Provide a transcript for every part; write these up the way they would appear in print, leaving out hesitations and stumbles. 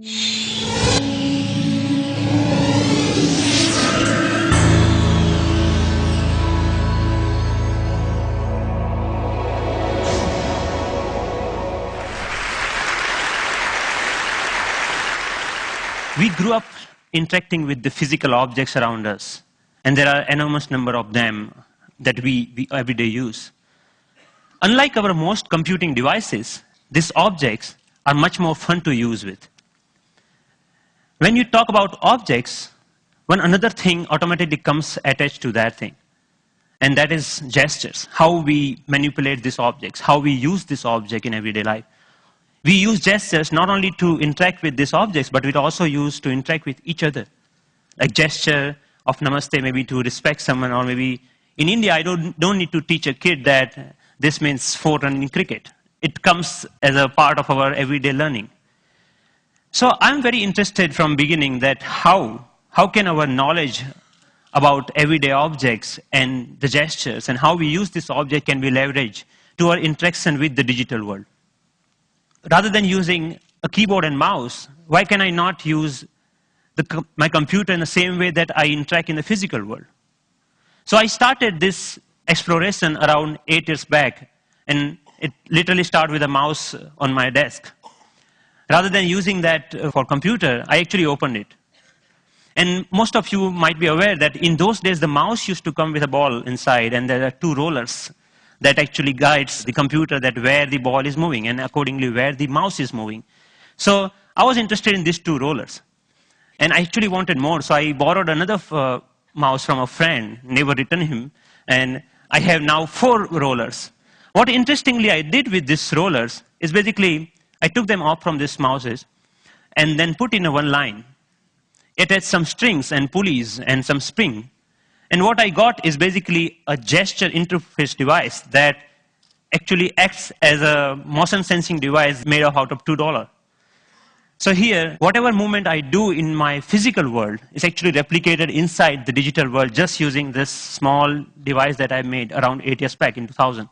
We grew up interacting with the physical objects around us, and there are enormous number of them that we every day use. Unlike our most computing devices, these objects are much more fun to use with. When you talk about objects, one another thing automatically comes attached to that thing, and that is gestures, how we manipulate these objects, how we use this object in everyday life. We use gestures not only to interact with these objects, but we also use to interact with each other. Like gesture of namaste, maybe to respect someone, or maybe in India, I don't need to teach a kid that this means 4 run in cricket. It comes as a part of our everyday learning. So I'm very interested from beginning that how can our knowledge about everyday objects and the gestures and how we use this object can be leveraged to our interaction with the digital world. Rather than using a keyboard and mouse, why can I not use my computer in the same way that I interact in the physical world? So I started this exploration around 8 years back, and it literally started with a mouse on my desk. Rather than using that for computer, I actually opened it. And most of you might be aware that in those days, the mouse used to come with a ball inside, and there are 2 rollers that actually guides the computer that where the ball is moving and accordingly where the mouse is moving. So I was interested in these 2 rollers. And I actually wanted more, so I borrowed another mouse from a friend, never returned him, and I have now 4 rollers. What interestingly I did with these rollers is basically I took them off from these mouses and then put in a one line. It had some strings and pulleys and some spring. And what I got is basically a gesture interface device that actually acts as a motion sensing device made out of $2. So here, whatever movement I do in my physical world is actually replicated inside the digital world just using this small device that I made around 8 years back in 2000.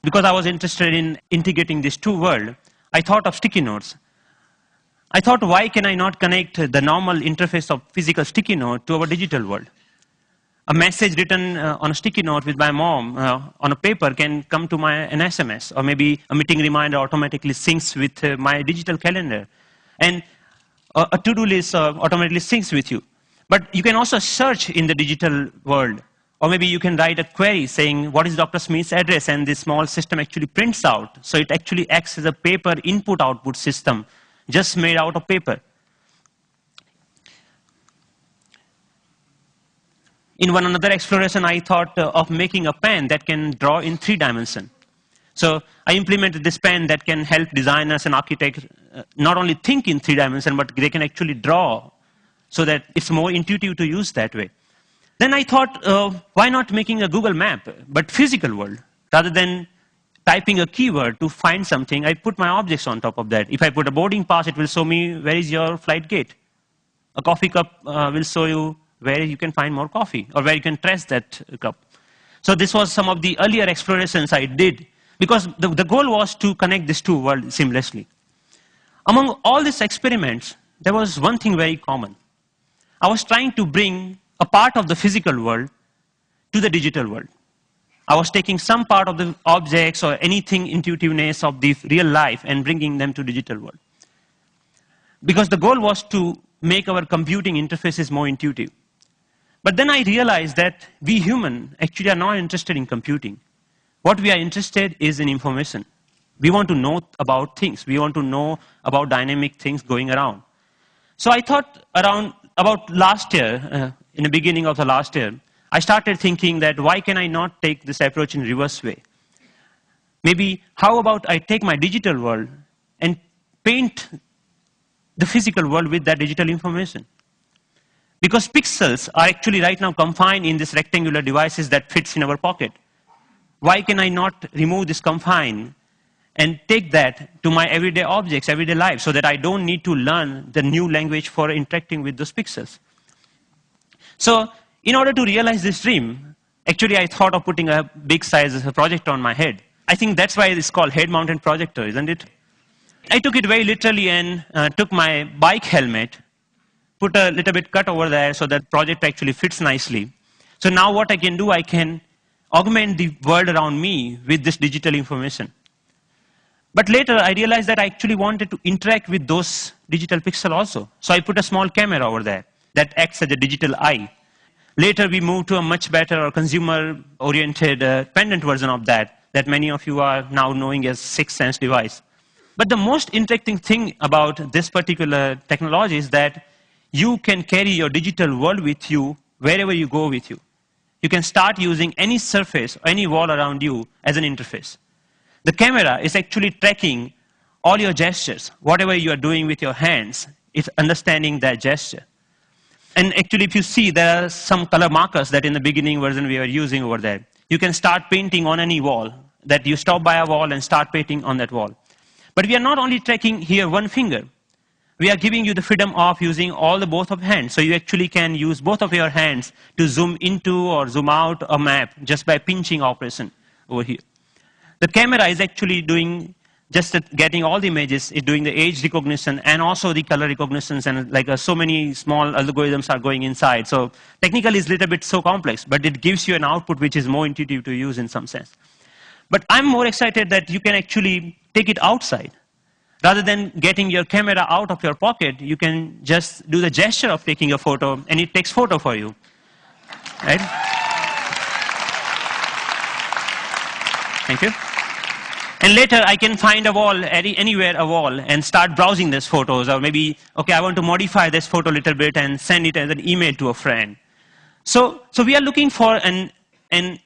Because I was interested in integrating these 2 worlds, I thought of sticky notes. I thought, why can I not connect the normal interface of physical sticky note to our digital world? A message written on a sticky note with my mom on a paper can come to an SMS, or maybe a meeting reminder automatically syncs with my digital calendar. And a to-do list automatically syncs with you. But you can also search in the digital world, or maybe you can write a query saying, what is Dr. Smith's address? And this small system actually prints out. So it actually acts as a paper input-output system, just made out of paper. In one another exploration, I thought of making a pen that can draw in 3 dimensions. So I implemented this pen that can help designers and architects not only think in 3 dimensions, but they can actually draw so that it's more intuitive to use that way. Then I thought, why not making a Google map, but physical world? Rather than typing a keyword to find something, I put my objects on top of that. If I put a boarding pass, it will show me where is your flight gate. A coffee cup will show you where you can find more coffee, or where you can trace that cup. So this was some of the earlier explorations I did, because the goal was to connect these 2 worlds seamlessly. Among all these experiments, there was one thing very common. I was trying to bring a part of the physical world to the digital world. I was taking some part of the objects or anything intuitiveness of the real life and bringing them to digital world. Because the goal was to make our computing interfaces more intuitive. But then I realized that we humans actually are not interested in computing. What we are interested is in information. We want to know about things. We want to know about dynamic things going around. So I thought about last year, in the beginning of the last year, I started thinking that why can I not take this approach in reverse way? Maybe how about I take my digital world and paint the physical world with that digital information? Because pixels are actually right now confined in these rectangular devices that fits in our pocket. Why can I not remove this confine and take that to my everyday objects, everyday life, so that I don't need to learn the new language for interacting with those pixels? So in order to realize this dream, actually I thought of putting a big size projector on my head. I think that's why it's called head-mounted projector, isn't it? I took it very literally and took my bike helmet, put a little bit cut over there so that project actually fits nicely. So now what I can do, I can augment the world around me with this digital information. But later I realized that I actually wanted to interact with those digital pixels also. So I put a small camera over there that acts as a digital eye. Later we moved to a much better or consumer-oriented pendant version of that many of you are now knowing as Sixth Sense device. But the most interesting thing about this particular technology is that you can carry your digital world with you wherever you go with you. You can start using any surface, any wall around you as an interface. The camera is actually tracking all your gestures. Whatever you are doing with your hands, it's understanding that gesture. And actually, if you see, there are some color markers that in the beginning version we were using over there. You can start painting on any wall, that you stop by a wall and start painting on that wall. But we are not only tracking here one finger. We are giving you the freedom of using both of hands. So you actually can use both of your hands to zoom into or zoom out a map just by pinching operation over here. The camera is actually doing just getting all the images, it's doing the age recognition and also the color recognitions, and like so many small algorithms are going inside. So technically it's a little bit so complex, but it gives you an output which is more intuitive to use in some sense. But I'm more excited that you can actually take it outside. Rather than getting your camera out of your pocket, you can just do the gesture of taking a photo and it takes photo for you, right? Thank you. And later, I can find a wall, anywhere a wall, and start browsing these photos. Or maybe, okay, I want to modify this photo a little bit and send it as an email to a friend. So we are looking for an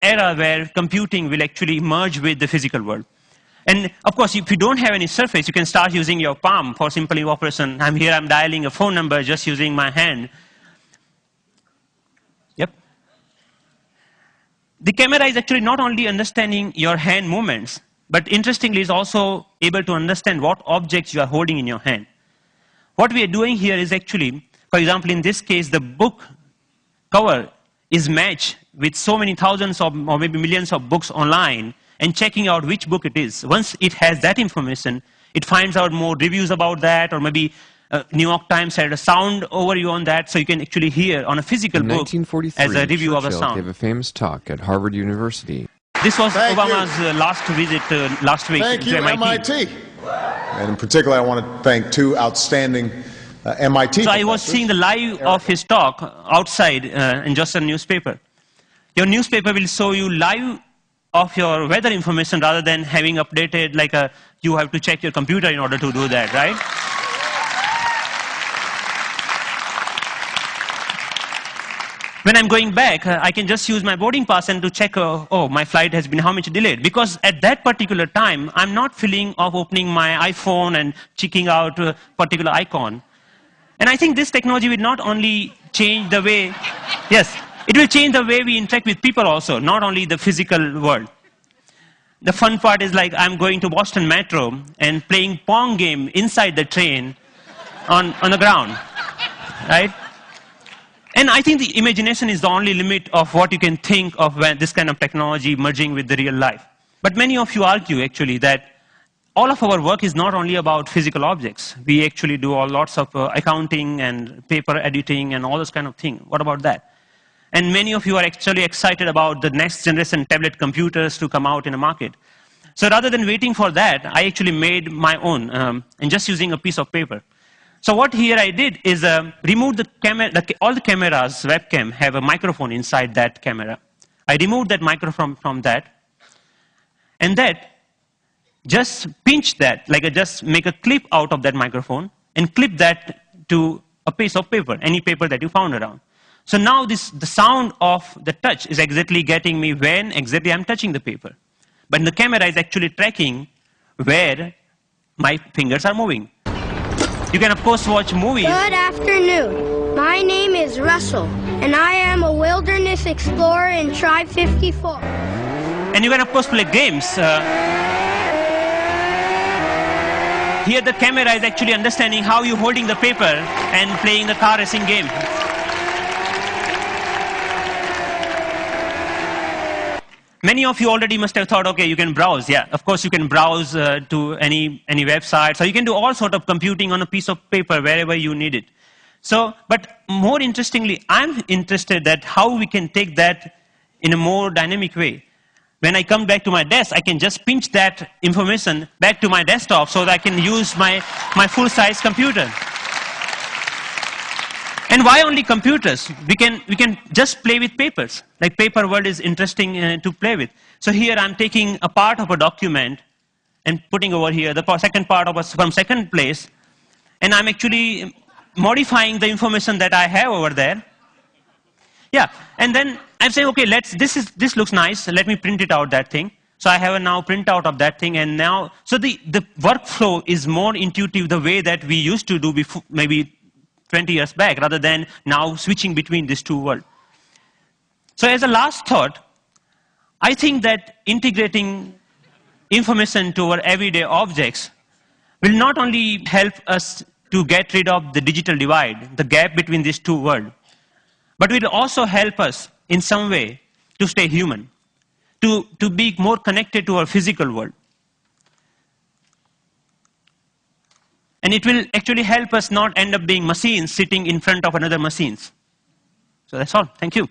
era where computing will actually merge with the physical world. And of course, if you don't have any surface, you can start using your palm for simple operation. I'm here, I'm dialing a phone number just using my hand. Yep. The camera is actually not only understanding your hand movements, but interestingly, is also able to understand what objects you are holding in your hand. What we are doing here is actually, for example, in this case, the book cover is matched with so many thousands of, or maybe millions of books online, and checking out which book it is. Once it has that information, it finds out more reviews about that, or maybe New York Times had a sound overview on that, so you can actually hear on a physical book as a review of a sound. Gave a famous talk at Harvard University. This was Obama's last visit last week to MIT. And in particular, I want to thank two outstanding MIT So I was seeing the live of his talk outside in just a newspaper. Your newspaper will show you live of your weather information rather than having updated like you have to check your computer in order to do that, right? When I'm going back, I can just use my boarding pass and to check, oh, my flight has been how much delayed. Because at that particular time, I'm not feeling of opening my iPhone and checking out a particular icon. And I think this technology will not only change the way, yes, it will change the way we interact with people also, not only the physical world. The fun part is like I'm going to Boston Metro and playing Pong game inside the train on the ground, right? And I think the imagination is the only limit of what you can think of when this kind of technology merging with the real life. But many of you argue, actually, that all of our work is not only about physical objects. We actually do lots of accounting and paper editing and all this kind of thing. What about that? And many of you are actually excited about the next generation tablet computers to come out in the market. So rather than waiting for that, I actually made my own, and just using a piece of paper. So what here I did is remove the camera, all the cameras, webcam, have a microphone inside that camera. I removed that microphone from that, and that just pinch that, like just make a clip out of that microphone, and clip that to a piece of paper, any paper that you found around. So now the sound of the touch is exactly getting me when exactly I'm touching the paper. But the camera is actually tracking where my fingers are moving. You can, of course, watch movies. Good afternoon. My name is Russell, and I am a wilderness explorer in Tribe 54. And you can, of course, play games. Here the camera is actually understanding how you're holding the paper and playing the car racing game. Many of you already must have thought, okay, you can browse. Yeah, of course you can browse to any website. So you can do all sort of computing on a piece of paper wherever you need it. So, but more interestingly, I'm interested that how we can take that in a more dynamic way. When I come back to my desk, I can just pinch that information back to my desktop so that I can use my full-size computer. And why only computers? We can just play with papers. Like paper world is interesting to play with. So here I'm taking a part of a document and putting over here the second part of from second place, and I'm actually modifying the information that I have over there. Yeah, and then I'm saying, okay, this looks nice. Let me print it out, that thing. So I have a now printout of that thing, and now, so the workflow is more intuitive the way that we used to do before, maybe 20 years back, rather than now switching between these two worlds. So as a last thought, I think that integrating information to our everyday objects will not only help us to get rid of the digital divide, the gap between these two worlds, but will also help us in some way to stay human, to be more connected to our physical world. And it will actually help us not end up being machines sitting in front of another machines. So that's all. Thank you.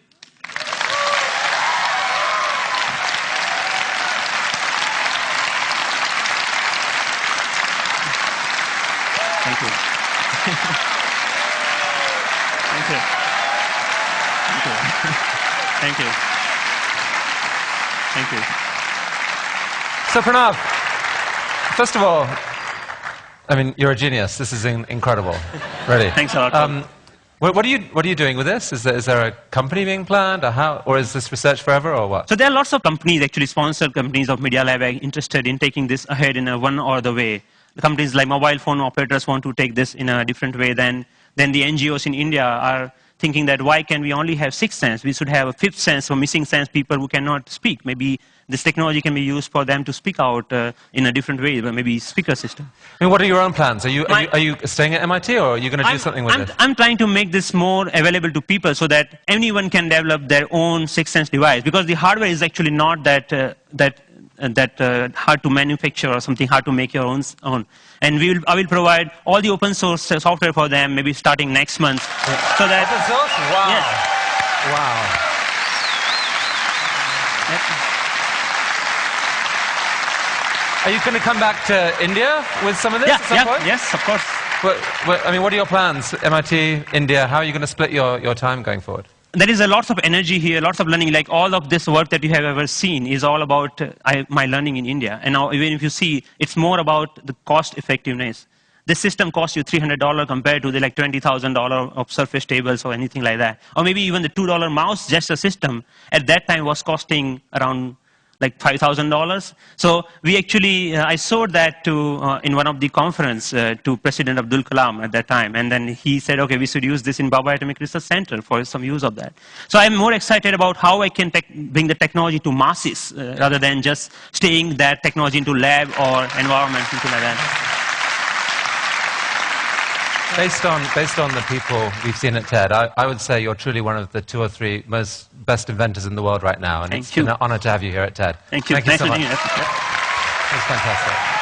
Thank you. Thank you. Thank you. Thank you. Thank you. So Pranav, first of all, I mean, you're a genius. This is incredible. Really. Thanks a lot. What are you doing with this? Is there a company being planned, or is this research forever, or what? So there are lots of companies, actually sponsored companies of Media Lab, are interested in taking this ahead in one or the way. The companies like mobile phone operators want to take this in a different way than the NGOs in India are thinking that why can we only have sixth sense? We should have a fifth sense for missing sense people who cannot speak. Maybe this technology can be used for them to speak out in a different way, maybe speaker system. I mean, what are your own plans? Are you staying at MIT, or are you going to do something with this? I'm trying to make this more available to people so that anyone can develop their own sixth sense device, because the hardware is actually not that hard to manufacture or something hard to make your own. And I will provide all the open source software for them, maybe starting next month. Yeah. So that, open source? Wow. Yes. Wow. Are you going to come back to India with some of this at some point? Yes, of course. I mean, what are your plans? MIT, India, how are you going to split your time going forward? There is a lots of energy here, lots of learning. Like all of this work that you have ever seen is all about my learning in India. And now even if you see, it's more about the cost effectiveness. This system costs you $300 compared to the like $20,000 of Surface tables or anything like that. Or maybe even the $2 mouse, just a system, at that time was costing around like $5,000. So we actually, I showed that to, in one of the conference to President Abdul Kalam at that time. And then he said, okay, we should use this in Bhabha Atomic Research Center for some use of that. So I'm more excited about how I can bring the technology to masses rather than just staying that technology into lab or environment, something like that. Based on the people we've seen at TED, I would say you're truly one of the 2 or 3 best inventors in the world right now. And it's been an honor to have you here at TED. Thank you. Thank you so much. Nice to meet you. It's fantastic.